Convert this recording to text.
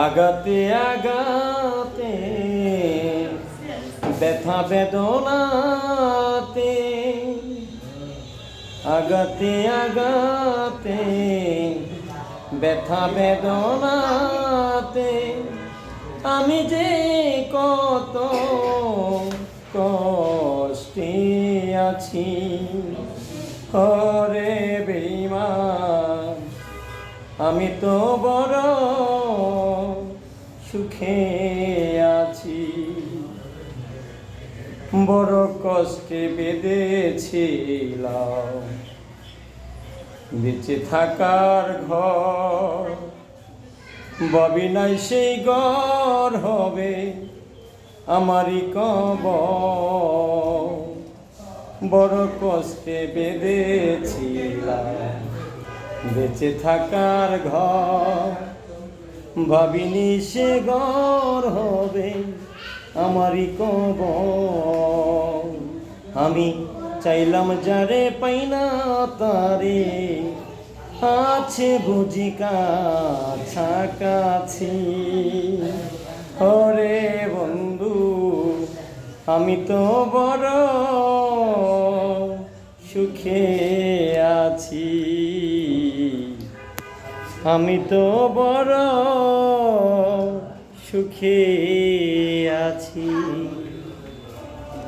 আগাতে আগাতে ব্যথা বেদনাতে, আগাতে আগাতে ব্যথা বেদনাতে আমি যে কত কষ্টে আছি। ওরে বেঈমান, আমি তো বড় সুখে আছি। বড় কষ্টে বেঁধেছিলাম বেঁচে থাকার ঘর, ভাবি নাই সেই ঘর হবে আমারই কবর। বড় কষ্টে বেঁধেছিলাম বেঁচে থাকার ঘর, ভাবিনি সে ঘর হবে আমারই কবর। আমি চাইলাম যারে পাই না তারে, আছে বুঝি কাছাকাছি। ওরে বন্ধু, আমি তো বড় সুখে আছি। আমি তো বড় সুখে আছি।